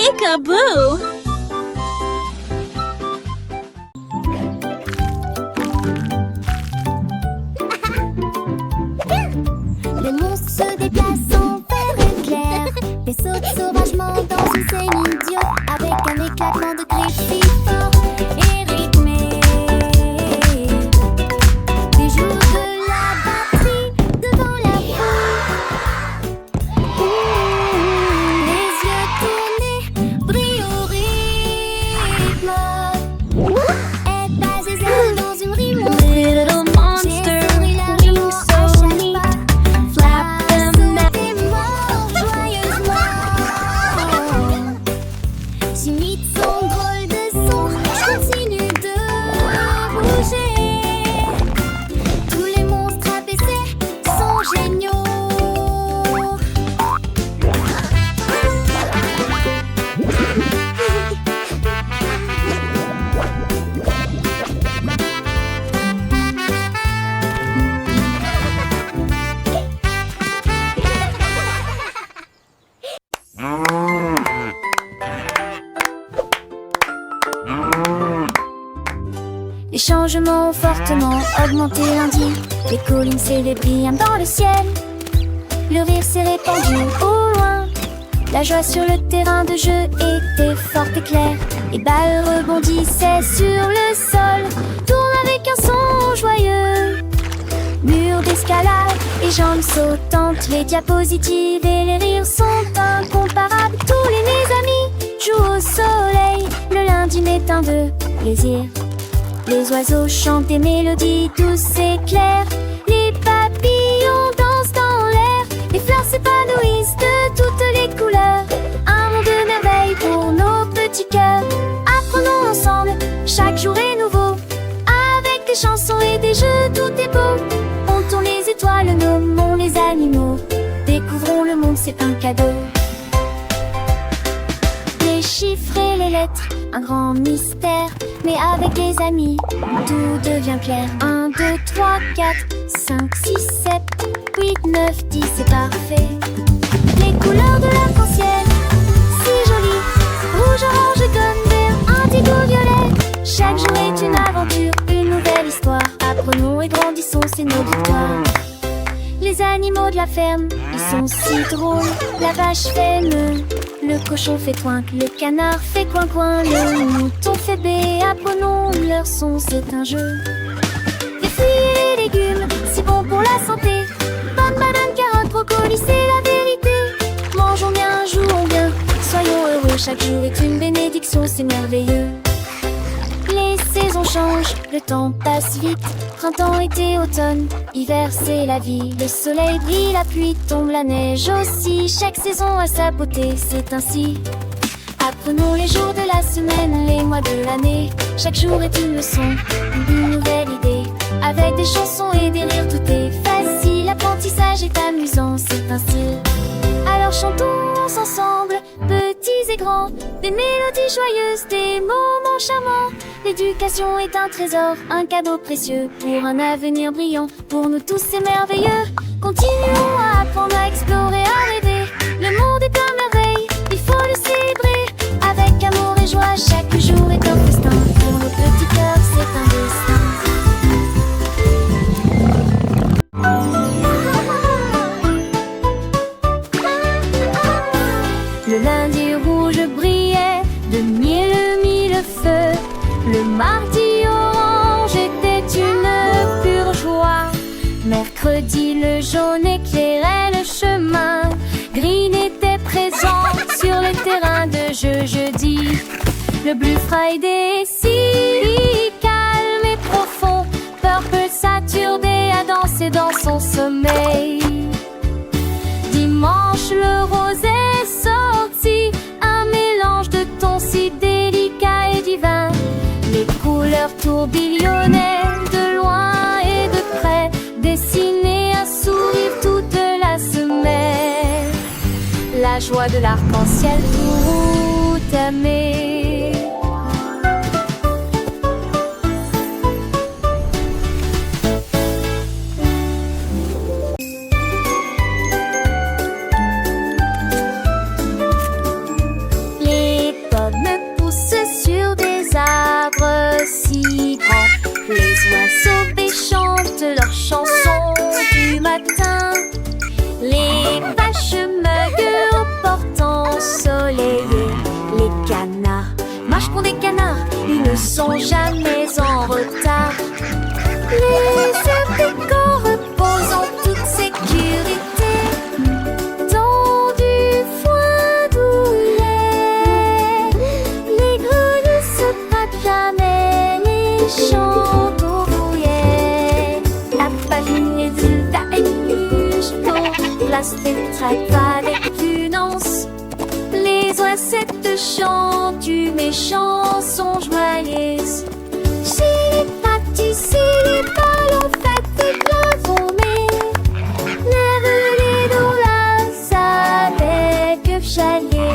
Peekaboo! Le monstre se déplace en fer éclair et saute sauvagement dans une scène idiote avec un éclatement de griffes si fort et rythmé. Des jours de la batterie devant la foule. Les yeux tournés, brillent au rythme. Être basé seul dans une rime Little monster, wings so neat. Flap them now. J'imite son drôle de son, je continue de bouger. Tous les monstres abaissés sont géniaux. Les changements ont fortement augmenté lundi. Les collines s'élevaient brillantes dans le ciel. Le rire s'est répandu au loin. La joie sur le terrain de jeu était forte et claire. Les balles rebondissaient sur le sol. Tourne avec un son joyeux. Mur d'escalade, les jambes sautantes. Les diapositives et les rires sont incomparables. Tous les amis jouent au soleil. Le lundi m'éteint de plaisir. Les oiseaux chantent des mélodies douces et claires. Les papillons dansent dans l'air. Les fleurs s'épanouissent de toutes les couleurs. Un monde de merveilles pour nos petits cœurs. Apprenons ensemble, chaque jour est nouveau. Avec des chansons et des jeux, tout est beau. Comptons les étoiles, nommons les animaux. Découvrons le monde, c'est un cadeau. Les chiffres et les lettres, un grand mystère. Mais avec les amis, tout devient clair. 1, 2, 3, 4, 5, 6, 7, 8, 9, 10, c'est parfait. Les couleurs de l'arc-en-ciel, si jolies. Rouge, orange, jaune, vert, indigo, violet. Chaque jour est une aventure, une nouvelle histoire. Apprenons et grandissons, c'est nos victoires. Les animaux de la ferme, ils sont si drôles. La vache fait meu, le cochon fait toinc, le canard fait coin-coin, le mouton fait bé. Apprenons leur son, c'est un jeu. Les fruits et les légumes, si bon pour la santé. Bonne banane, carotte, brocoli, c'est la vérité. Mangeons bien, jouons bien, soyons heureux. Chaque jour est une bénédiction, c'est merveilleux. Les saisons changent, le temps passe vite. Printemps, été, automne, hiver c'est la vie. Le soleil brille, la pluie tombe, la neige aussi. Chaque saison a sa beauté, c'est ainsi. Apprenons les jours de la semaine, les mois de l'année. Chaque jour est une leçon, une nouvelle idée. Avec des chansons et des rires, tout est facile. L'apprentissage est amusant, c'est un style. Alors chantons ensemble, petits et grands. Des mélodies joyeuses, des moments charmants. L'éducation est un trésor, un cadeau précieux pour un avenir brillant. Pour nous tous c'est merveilleux. Continuons à apprendre, à explorer, à rêver. Le monde est un merveille, il faut le célébrer. Avec amour et joie, chaque jour est un festin. Pour nos petits cœurs, c'est un destin. Le lundi rouge brillait de mille-feu. Le mardi orange était une pure joie. Mercredi le jaune éclairait le chemin. Green était présent sur les terrains de jeu. Jeudi le Blue Friday si calme et profond. Purple Saturday a dansé dans son sommeil. Dimanche le rose est sorti, un mélange de tons si délicat et divin. Les couleurs tourbillonnaient de loin et de près, dessinaient un sourire toute la semaine. La joie de l'arc-en-ciel tout aimé. Les sont jamais en retard. Les abricots reposent en toute sécurité dans du foin douillet. Les grenouilles se battent jamais, les champs d'ouvriers. La famille est de la place des trappes avec prudence. Les oisettes chantent du méchant sont joyeuses. Chez les pâtissiers, les ballons faits des glaçons, mais lève-les dans la avec chalier.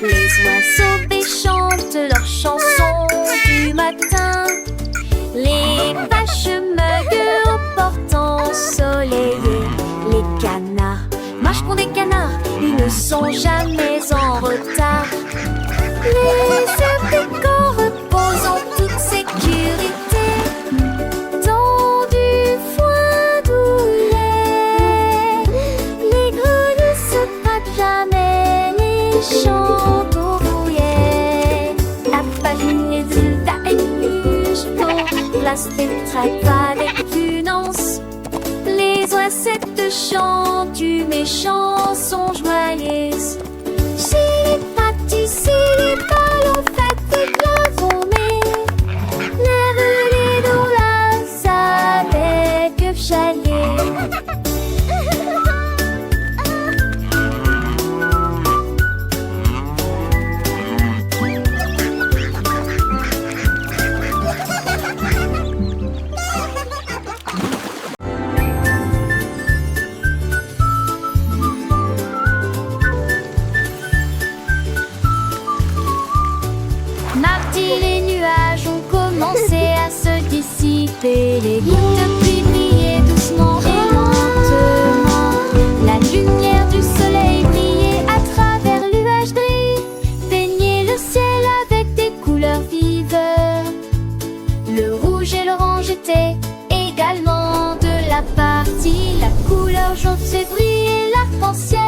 Les oiseaux chantent leurs chansons du matin. Les vaches meugent au portant ensoleillé. Les canards marchent pour des canards, ils ne sont jamais en retard. Les abricots reposent en toute sécurité dans du foin douillet. Les grenouilles se battent jamais, les champs d'ouvriers. La famille de la place des trappes avec prudence. Les oisettes chantent du méchant sont joyeuses. Chez les pâtissiers, les ballons faits des glaçons, mais lève-les dans la avec chalier. Mardi, les nuages ont commencé à se dissiper. Les gouttes de pluie brillaient doucement et lentement. La lumière du soleil brillait à travers le nuage gris, peignait le ciel avec des couleurs vives. Le rouge et l'orange étaient également de la partie. La couleur jaune fait briller l'arc-en-ciel.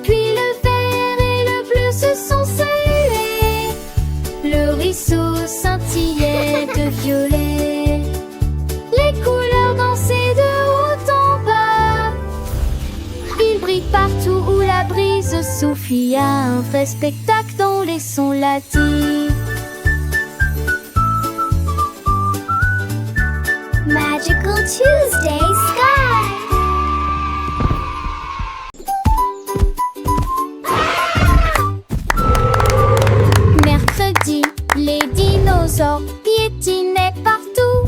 Puis le vert et le bleu se sont salués. Le ruisseau scintillait de violet. Les couleurs dansaient de haut en bas. Il brille partout où la brise souffle. Il y a un vrai spectacle dans les sons latis. Magical Tuesday Sky. Mercredi, les dinosaures piétinaient partout.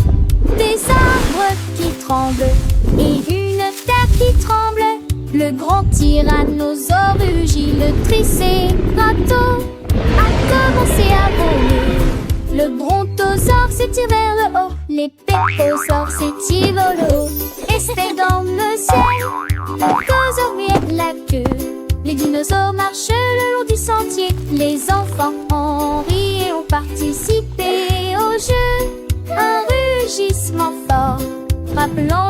Des arbres qui tremblent et une terre qui tremble. Le grand tyrannosaure rugit, le tricératops a commencé à voler. Le brontosaure s'étire vers le haut, les péposaures s'étirent vers le haut. Et c'était dans le ciel, que la queue. Les dinosaures marchent le long du sentier. Les enfants ont ri et ont participé au jeu. Un rugissement fort, rappelant